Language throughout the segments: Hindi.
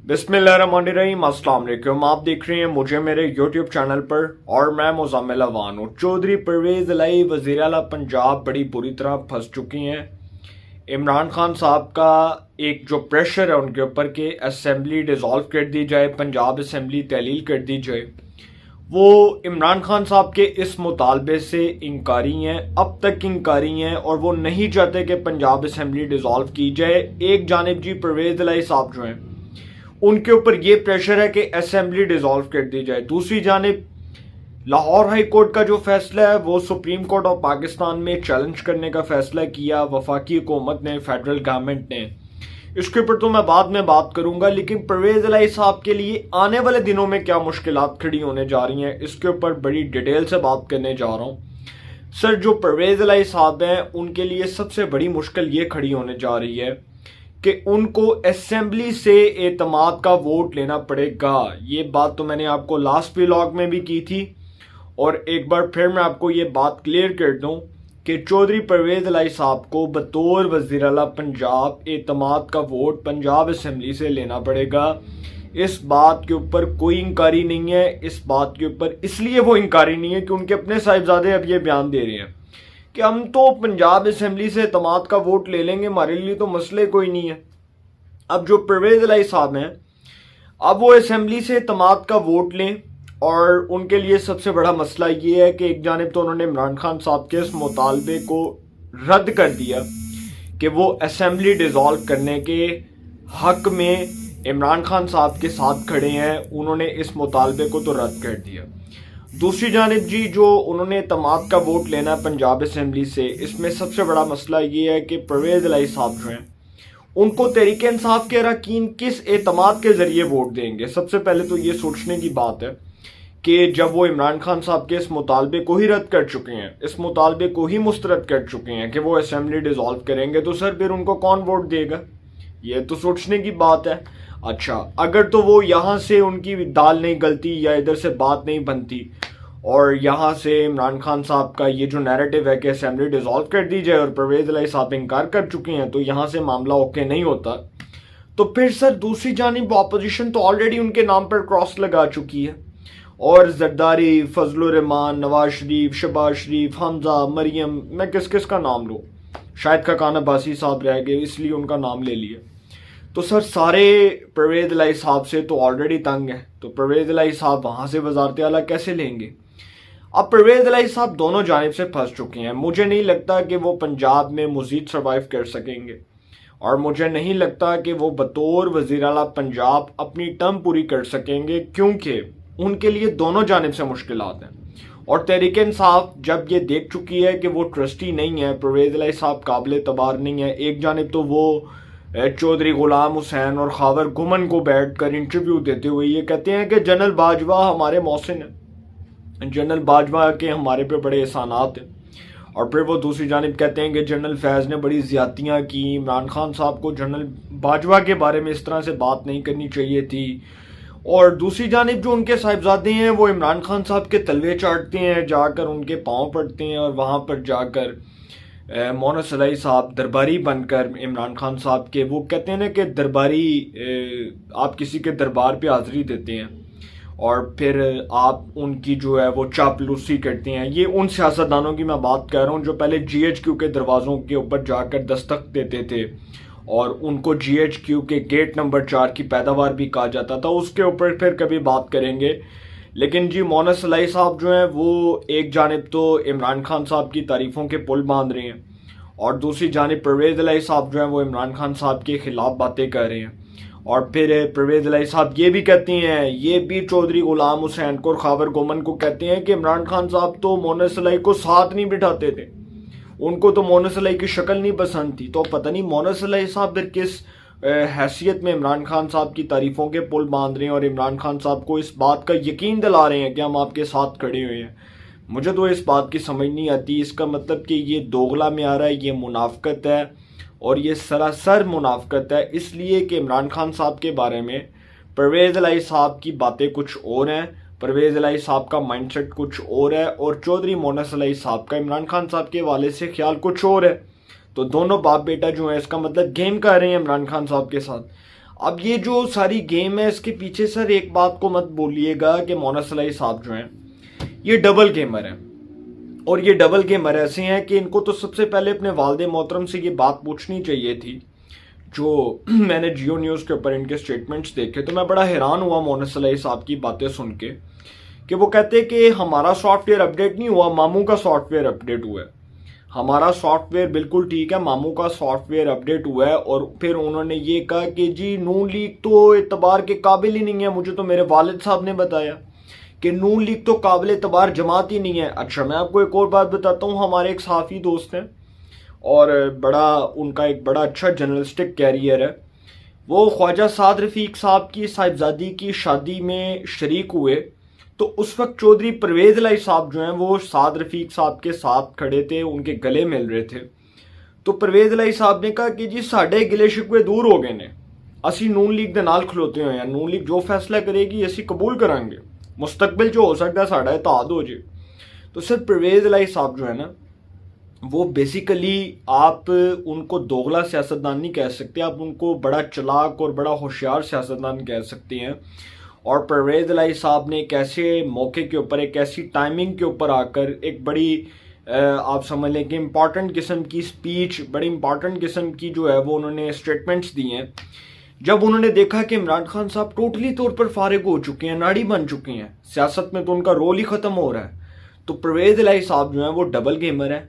बिस्मिल्लाहिर्रहमानिर्रहीम, अस्सलाम वालेकुम। आप देख रहे हैं मुझे मेरे यूट्यूब चैनल पर और मैं मुज़म्मिल अवान हूँ। चौधरी परवेज़ इलाही वज़ीर आला पंजाब बड़ी बुरी तरह फंस चुकी हैं। इमरान खान साहब का एक जो प्रेशर है उनके ऊपर कि असम्बली डिज़ोल्व कर दी जाए, पंजाब असम्बली तहलील कर दी जाए, वो इमरान खान साहब के इस मुतालबे से इनकारी हैं, अब तक इनकारी हैं और वो नहीं चाहते कि पंजाब असम्बली डिज़ोल्व की जाए। एक जानिब जी परवेज़ इलाही साहब जो हैं उनके ऊपर ये प्रेशर है कि असेंबली डिसॉल्व कर दी जाए। दूसरी जानिब लाहौर हाई कोर्ट का जो फैसला है वो सुप्रीम कोर्ट ऑफ पाकिस्तान में चैलेंज करने का फैसला किया वफाकी हुकूमत ने, फेडरल गवर्नमेंट ने। इसके ऊपर तो मैं बाद में बात करूंगा, लेकिन परवेज़ इलाही साहब के लिए आने वाले दिनों में क्या मुश्किलात खड़ी होने जा रही हैं इसके ऊपर बड़ी डिटेल से बात करने जा रहा हूँ। सर, जो परवेज़ इलाही साहब हैं उनके लिए सबसे बड़ी मुश्किल ये खड़ी होने जा रही है कि उनको असेंबली से एतमाद का वोट लेना पड़ेगा। ये बात तो मैंने आपको लास्ट व्लॉग में भी की थी और एक बार फिर मैं आपको ये बात क्लियर कर दूं कि चौधरी परवेज़ इलाही साहब को बतौर वज़ीर आला पंजाब एतमाद का वोट पंजाब असेंबली से लेना पड़ेगा। इस बात के ऊपर कोई इंकारी नहीं है। इस बात के ऊपर इसलिए वो इंकारी नहीं है कि उनके अपने साहिबजादे अब ये बयान दे रहे हैं कि हम तो पंजाब असेंबली से एतमाद का वोट ले लेंगे, हमारे लिए तो मसले कोई नहीं है। अब जो परवेज़ इलाही साहब हैं, अब वो असेंबली से एतमाद का वोट लें और उनके लिए सबसे बड़ा मसला ये है कि एक जानिब तो उन्होंने इमरान खान साहब के इस मुतालबे को रद्द कर दिया कि वो असेंबली डिसॉल्व करने के हक में इमरान खान साहब के साथ खड़े हैं, उन्होंने इस मुतालबे को तो रद्द कर दिया। दूसरी जानिब जी जो उन्होंने एतमाद का वोट लेना है पंजाब असेंबली से, इसमें सबसे बड़ा मसला ये है कि परवेज़ इलाही साहब जो हैं उनको तहरीक इंसाफ के अरकान किस एतमाद के ज़रिए वोट देंगे। सबसे पहले तो ये सोचने की बात है कि जब वो इमरान खान साहब के इस मुतालबे को ही रद्द कर चुके हैं, इस मुतालबे को ही मुस्तरद कर चुके हैं कि वो असेंबली डिसॉल्व करेंगे, तो सर फिर उनको कौन वोट देगा? ये तो सोचने की बात है। अच्छा, अगर तो वो यहाँ से उनकी दाल नहीं गलती या इधर से बात नहीं बनती और यहाँ से इमरान खान साहब का ये जो नैरेटिव है कि असेंबली डिसॉल्व कर दी जाए और परवेज़ इलाही साहब इनकार कर चुके हैं, तो यहाँ से मामला ओके नहीं होता, तो फिर सर दूसरी जानिब अपोजिशन तो ऑलरेडी उनके नाम पर क्रॉस लगा चुकी है और जरदारी, फजलुर रहमान, नवाज शरीफ, शहबाज शरीफ, हमजा, मरियम, मैं किस किस का नाम लूँ, शायद खाकान अब्बासी साहब रह गए इसलिए उनका नाम ले लिया। तो सर सारे परवेज़ इलाही साहब से तो ऑलरेडी तंग है, तो परवेज़ इलाही साहब वहाँ से वज़ारत आला कैसे लेंगे? अब परवेज़ इलाही साहब दोनों जानिब से फंस चुके हैं। मुझे नहीं लगता कि वो पंजाब में मज़ीद सर्वाइव कर सकेंगे और मुझे नहीं लगता कि वो बतौर वज़ीर आला पंजाब अपनी टर्म पूरी कर सकेंगे, क्योंकि उनके लिए दोनों जानिब से मुश्किलात हैं। और तहरीक इंसाफ जब ये देख चुकी है कि वो ट्रस्टी नहीं है, परवेज़ इलाही साहब काबिल तबार नहीं है, एक जानिब तो वो चौधरी गुलाम हुसैन और खावर गुमन को बैठ कर इंटरव्यू देते हुए ये कहते हैं कि जनरल बाजवा हमारे मौसिन हैं, जनरल बाजवा के हमारे पे बड़े एहसानात हैं, और फिर वो दूसरी जानिब कहते हैं कि जनरल फैज़ ने बड़ी ज़्यादतियाँ की, इमरान खान साहब को जनरल बाजवा के बारे में इस तरह से बात नहीं करनी चाहिए थी। और दूसरी जानिब जो उनके साहिबजादे हैं वो इमरान खान साहब के तलवे चाटते हैं, जाकर उनके पाँव पड़ते हैं और वहाँ पर जाकर मोनस इलाही साहब दरबारी बनकर इमरान खान साहब के, वो कहते हैं ना कि दरबारी, आप किसी के दरबार पे हाज़िरी देते हैं और फिर आप उनकी जो है वो चापलूसी करते हैं। ये उन सियासतदानों की मैं बात कर रहा हूँ जो पहले GHQ के दरवाज़ों के ऊपर जाकर दस्तक देते थे और उनको GHQ के गेट नंबर 4 की पैदावार भी कहा जाता था। उसके ऊपर फिर कभी बात करेंगे। लेकिन जी मोनस इलाही साहब जो हैं वो एक जानिब तो इमरान खान साहब की तारीफ़ों के पुल बांध रहे हैं और दूसरी जानिब परवेज़ इलाही साहब जो हैं वो इमरान खान साहब के ख़िलाफ़ बातें कर रहे हैं। और फिर परवेज़ इलाही साहब ये भी कहती हैं, ये भी चौधरी गुलाम हुसैन को और खावर गुमन को कहते हैं कि इमरान खान साहब तो मोनस इलाही को साथ नहीं बिठाते थे, उनको तो मोनस इलाही की शक्ल नहीं पसंद थी। तो पता नहीं मोनस इलाही साहब फिर किस हैसियत में इमरान खान साहब की तारीफ़ों के पुल बांध रहे हैं और इमरान खान साहब को इस बात का यकीन दिला रहे हैं कि हम आपके साथ खड़े हुए हैं। मुझे तो इस बात की समझ नहीं आती। इसका मतलब कि ये दोगला में आ रहा है, ये मुनाफकत है और ये सरासर मुनाफकत है, इसलिए कि इमरान खान साहब के बारे में परवेज़ इलाही साहब की बातें कुछ और हैं, परवेज़ इलाही साहब का माइंडसेट कुछ और है और चौधरी मोनस इलाही साहब का इमरान खान साहब के हवाले से ख्याल कुछ और है। तो दोनों बाप बेटा जो है इसका मतलब गेम कर रहे हैं इमरान खान साहब के साथ। अब ये जो सारी गेम है इसके पीछे सर एक बात को मत बोलिएगा कि मोना सलाई साहब जो हैं ये डबल गेमर हैं। और ये डबल गेमर ऐसे हैं कि इनको तो सबसे पहले अपने वालिद मोहतरम से ये बात पूछनी चाहिए थी। जो मैंने जियो न्यूज़ के ऊपर इनके स्टेटमेंट्स देखे तो मैं बड़ा हैरान हुआ मोना सलाई साहब की बातें सुन के कि वो कहते हैं कि हमारा सॉफ्टवेयर अपडेट नहीं हुआ, मामू का सॉफ्टवेयर अपडेट हुआ है। हमारा सॉफ्टवेयर बिल्कुल ठीक है, मामू का सॉफ्टवेयर अपडेट हुआ है। और फिर उन्होंने ये कहा कि जी नून लीग तो एतबार के काबिल ही नहीं है, मुझे तो मेरे वालिद साहब ने बताया कि नून लीग तो काबिल एतबार जमात ही नहीं है। अच्छा, मैं आपको एक और बात बताता हूँ, हमारे एक सहाफ़ी दोस्त हैं और उनका एक बड़ा अच्छा जर्नलिस्टिक कैरियर है। वो ख्वाजा साद रफ़ीक साहब की साहिबजादी की शादी में शरीक हुए तो उस वक्त चौधरी परवेज़ इलाही साहब जो हैं वो साद रफ़ीक साहब के साथ खड़े थे, उनके गले मिल रहे थे। तो परवेज़ इलाही साहब ने कहा कि जी साढ़े गिले शिकवे दूर हो गए ने, असी नून लीग दे नाल खलोते हुए हैं, नून लीग जो फैसला करेगी असी कबूल करांगे, मुस्तकबिल जो हो सकता है साढ़ा इत्तेहाद हो जाए। तो सर परवेज़ इलाही साहब जो है ना वो बेसिकली आप उनको दोगला सियासतदान नहीं कह सकते, आप उनको बड़ा चालाक और बड़ा होशियार सियासतदान कह सकते हैं। और परवेज़ इलाही साहब ने एक ऐसे मौके के ऊपर, एक ऐसी टाइमिंग के ऊपर आकर एक बड़ी आप समझ लें कि इम्पॉर्टेंट किस्म की स्पीच, बड़ी इम्पॉर्टेंट किस्म की जो है वो उन्होंने स्टेटमेंट्स दी हैं। जब उन्होंने देखा कि इमरान खान साहब टोटली तौर पर फारिग हो चुके हैं, नाड़ी बन चुके हैं, सियासत में तो उनका रोल ही ख़त्म हो रहा है, तो परवेज़ इलाही साहब जो हैं वो डबल गेमर हैं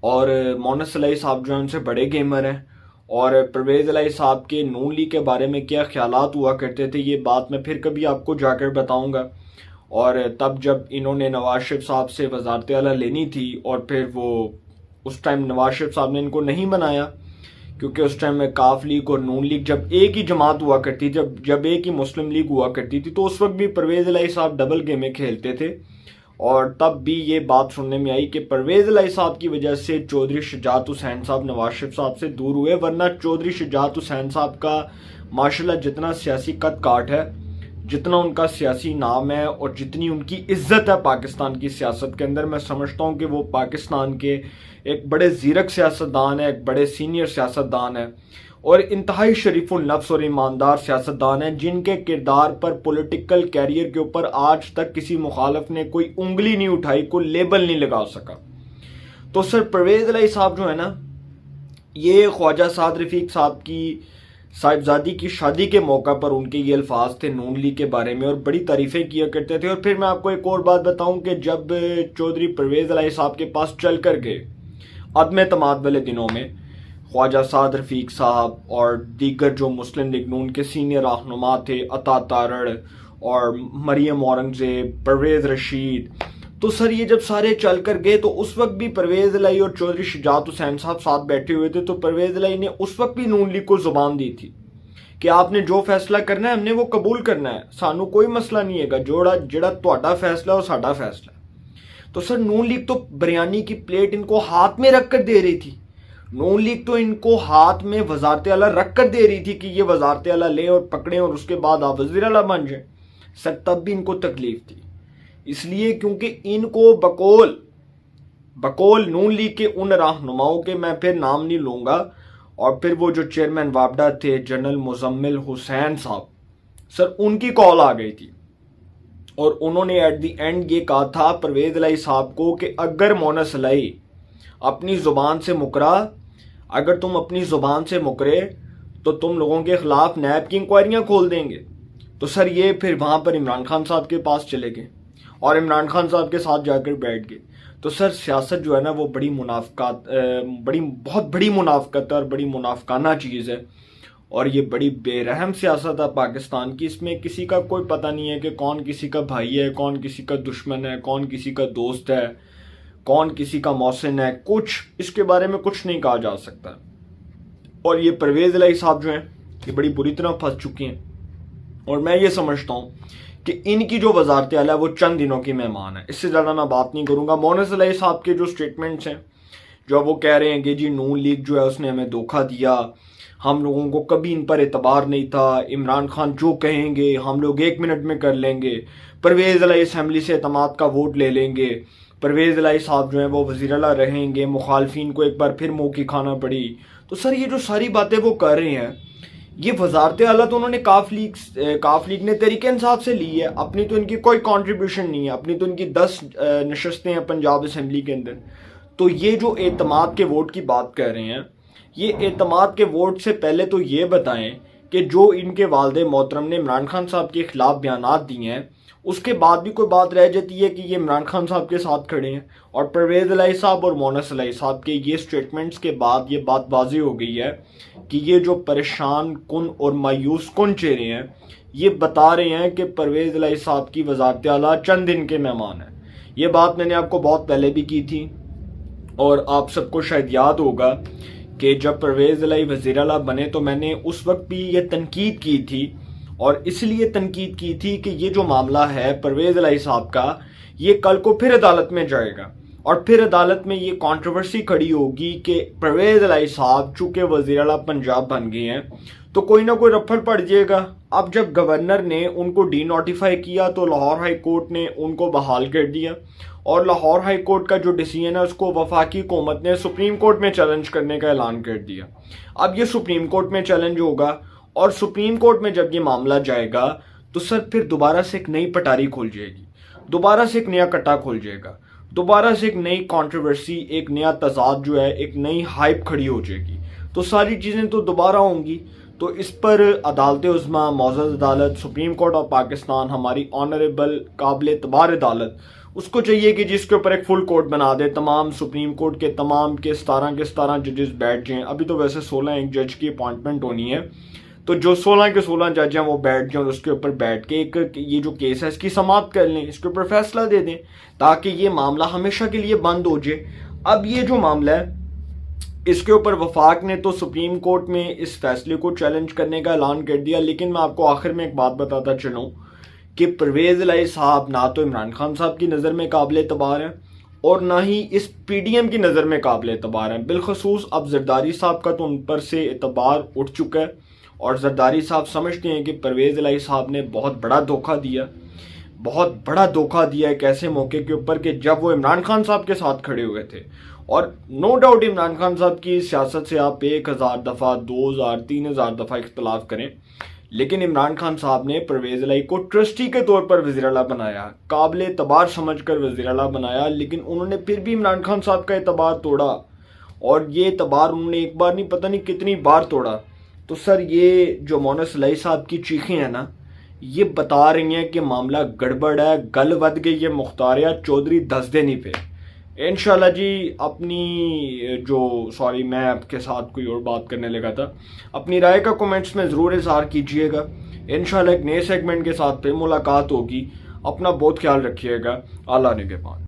और मोना सलाई साहब जो हैं उनसे बड़े गेमर हैं। और परवेज़ इलाही साहब के नून लीग के बारे में क्या ख्यालात हुआ करते थे ये बात मैं फिर कभी आपको जाकर बताऊंगा। और तब जब इन्होंने नवाज शरीफ साहब से वज़ारत आला लेनी थी और फिर वो उस टाइम नवाज शरीफ साहब ने इनको नहीं बनाया क्योंकि उस टाइम में काफ लीग और नून लीग जब एक ही जमात हुआ करती, जब एक ही मुस्लिम लीग हुआ करती थी, तो उस वक्त भी परवेज़ इलाही साहब डबल गेमें खेलते थे। और तब भी ये बात सुनने में आई कि परवेज़ इलाही साहब की वजह से चौधरी शुजात हुसैन साहब नवाज शरीफ साहब से दूर हुए, वरना चौधरी शुजात हुसैन साहब का माशाल्लाह जितना सियासी कद काट है, जितना उनका सियासी नाम है और जितनी उनकी इज्जत है पाकिस्तान की सियासत के अंदर, मैं समझता हूँ कि वो पाकिस्तान के एक बड़े ज़ीरक सियासतदान है, एक बड़े सीनियर सियासतदान है और इंतहाई शरीफुल नफ्स और ईमानदार सियासतदान हैं, जिनके किरदार पर पॉलिटिकल कैरियर के ऊपर आज तक किसी मुखालफ ने कोई उंगली नहीं उठाई, कोई लेबल नहीं लगा सका। तो सर परवेज़ इलाही साहब जो है ना, ये ख्वाजा साद रफ़ीक साहब की साहिबजादी की शादी के मौका पर उनके ये अल्फाज थे नून लीग के बारे में और बड़ी तारीफ़ें किया करते थे। और फिर मैं आपको एक और बात बताऊं कि जब चौधरी परवेज़ इलाही साहब के पास चल कर गए अदम एतमाद वाले दिनों में ख्वाजा साद रफ़ीक साहब और दीगर जो मुस्लिम लीग नून के सीनियर रहनुमा थे, अता तारड़ और मरियम औरंगज़ेब, परवेज़ रशीद, तो सर ये जब सारे चल कर गए तो उस वक्त भी परवेज़ इलाही और चौधरी शुजात हुसैन साहब साथ बैठे हुए थे। तो परवेज़ इलाही ने उस वक्त भी नून लीग को जुबान दी थी कि आपने जो फैसला करना है हमने वो कबूल करना है, सानू कोई मसला नहीं है, जेड़ा तुहाडा फैसला वो साडा फैसला। तो सर नून लीग तो बिरयानी की प्लेट इनको हाथ में रख कर दे रही थी, नून लीग तो इनको हाथ में वजारत आला रख कर दे रही थी कि ये वजारत आला लें और पकड़ें और उसके बाद आप वज़ीर आला बन जाए। सर तब भी इनको तकलीफ थी, इसलिए क्योंकि इनको बकौल नून लीग के उन रहनुमाओं के मैं फिर नाम नहीं लूंगा, और फिर वो जो चेयरमैन वापडा थे जनरल मुजम्मिल हुसैन साहब, सर उनकी कॉल आ गई थी और उन्होंने एट द एंड ये कहा था परवेज़ इलाही साहब को कि अगर मोना सलाई अपनी ज़ुबान से मुकरा, अगर तुम अपनी ज़ुबान से मुकरे तो तुम लोगों के खिलाफ नैब की इंक्वायरियां खोल देंगे। तो सर ये फिर वहां पर इमरान खान साहब के पास चले गए और इमरान खान साहब के साथ जाकर बैठ गए। तो सर सियासत जो है ना वो बहुत बड़ी मुनाफकत है और बड़ी मुनाफकाना चीज़ है और ये बड़ी बेरहम सियासत है पाकिस्तान की। इसमें किसी का कोई पता नहीं है कि कौन किसी का भाई है, कौन किसी का दुश्मन है, कौन किसी का दोस्त है, कौन किसी का मौसिन है, कुछ इसके बारे में कुछ नहीं कहा जा सकता। और ये परवेज़ इलाही साहब जो हैं ये बड़ी बुरी तरह फंस चुकी हैं और मैं ये समझता हूँ कि इनकी जो वजारत आला है वो चंद दिनों की मेहमान है, इससे ज़्यादा मैं बात नहीं करूँगा। मोना सलाई साहब के जो स्टेटमेंट्स हैं, जो वो कह रहे हैं कि जी नून लीग जो है उसने हमें धोखा दिया, हम लोगों को कभी इन पर एतबार नहीं था, इमरान खान जो कहेंगे हम लोग 1 मिनट में कर लेंगे, परवेज़ इलाही असम्बली से एतमाद का वोट ले लेंगे, परवेज़ इलाही साहब जो हैं वो वज़ीर आला रहेंगे, मुखालफिन को एक बार फिर मुँह की खाना पड़ी। तो सर ये जो सारी बातें वो कर रहे हैं ये वजारत आला तो उन्होंने काफ लीग ने तहरीक इंसाफ से ली है, अपनी तो इनकी कोई कंट्रीब्यूशन नहीं है, अपनी तो इनकी 10 नशस्तें हैं पंजाब असम्बली के अंदर। तो ये जो एतमाद के वोट की बात कर रहे हैं, ये एतमाद के वोट से पहले तो ये बताएं कि जो इनके वालिद मोहतरम ने इमरान खान साहब के खिलाफ बयानात दिए हैं, उसके बाद भी कोई बात रह जाती है कि ये इमरान खान साहब के साथ खड़े हैं। और परवेज़ इलाही साहब और मोनस इलाही साहब के ये स्टेटमेंट्स के बाद ये बात वाज़ी हो गई है कि ये जो परेशान कुन और मायूस कुन चेहरे हैं, ये बता रहे हैं कि परवेज़ इलाही साहब की वज़ारत आला चंद दिन के मेहमान हैं। ये बात मैंने आपको बहुत पहले भी की थी, और आप सबको शायद याद होगा कि जब परवेज़ इलाही वज़ीर आला बने तो मैंने उस वक्त भी ये तनकीद की थी, और इसलिए तनकीद की थी कि ये जो मामला है परवेज़ इलाही साहब का, ये कल को फिर अदालत में जाएगा, और फिर अदालत में ये कंट्रोवर्सी खड़ी होगी कि परवेज़ इलाही साहब चूँकि वज़ीर आला पंजाब बन गए हैं तो कोई ना कोई रफड़ पड़ जाएगा। अब जब गवर्नर ने उनको डी नोटिफाई किया तो लाहौर हाई कोर्ट ने उनको बहाल कर दिया, और लाहौर हाई कोर्ट का जो डिसीजन है उसको वफाकी हुकूमत ने सुप्रीम कोर्ट में चैलेंज करने का ऐलान कर दिया। अब ये सुप्रीम कोर्ट में चैलेंज होगा, और सुप्रीम कोर्ट में जब ये मामला जाएगा तो सर फिर दोबारा से एक नई पटारी खुल जाएगी, दोबारा से एक नया कट्टा खुल जाएगा, दोबारा से एक नई कंट्रोवर्सी, एक नया तजाद जो है, एक नई हाइप खड़ी हो जाएगी। तो सारी चीज़ें तो दोबारा होंगी। तो इस पर अदालत उज़्मा, मौज़ूद अदालत, सुप्रीम कोर्ट ऑफ पाकिस्तान, हमारी ऑनरेबल काबिल एतबार अदालत, उसको चाहिए कि जिसके ऊपर एक फुल कोर्ट बना दे, तमाम सुप्रीम कोर्ट के तमाम के 17 जजेस बैठ जाएं। अभी तो वैसे 16 एक जज की अपॉइंटमेंट होनी है, तो जो 16 के 16 जज हैं वो बैठ जाएं, उसके ऊपर बैठ के एक ये जो केस है इसकी समाअत कर लें, इसके ऊपर फैसला दे दें, ताकि ये मामला हमेशा के लिए बंद हो जाए। अब ये जो मामला है इसके ऊपर वफाक ने तो सुप्रीम कोर्ट में इस फैसले को चैलेंज करने का ऐलान कर दिया, लेकिन मैं आपको आखिर में एक बात बताता चलूँ कि परवेज़ इलाही साहब ना तो इमरान खान साहब की नज़र में काबिल एतबार हैं, और ना ही इस PDM की नज़र में काबिल एतबार हैं। बिलखसूस अब जरदारी साहब का तो उन पर से एतबार उठ चुका है, और जरदारी साहब समझते हैं कि परवेज़ इलाही साहब ने बहुत बड़ा धोखा दिया, बहुत बड़ा धोखा दिया एक ऐसे मौके के ऊपर कि जब वो इमरान खान साहब के साथ खड़े हुए थे। और नो डाउट इमरान खान साहब की सियासत से आप 1000 दफ़ा, 2000, 3000 दफ़ा इख्तलाफ करें, लेकिन इमरान खान साहब ने परवेज़ इलाही को ट्रस्टी के तौर पर वज़ीर आला बनाया, काबिल एतबार समझ कर वज़ीर आला बनाया, लेकिन उन्होंने फिर भी इमरान खान साहब का एतबार तोड़ा, और ये एतबार उन्होंने एक बार नहीं पता नहीं कितनी बार तोड़ा। तो सर ये जो मोनस इलाही साहब की चीखें हैं ना, ये बता रही हैं कि मामला गड़बड़ है, गल वध गई है मुख्तारिया चौधरी दसदेनी पे। इंशाल्लाह जी अपनी मैं आपके साथ कोई और बात करने लगा था, अपनी राय का कमेंट्स में ज़रूर इज़हार कीजिएगा। इंशाल्लाह एक नए सेगमेंट के साथ फिर मुलाकात होगी। अपना बहुत ख्याल रखिएगा। अल्लाह निगहबान।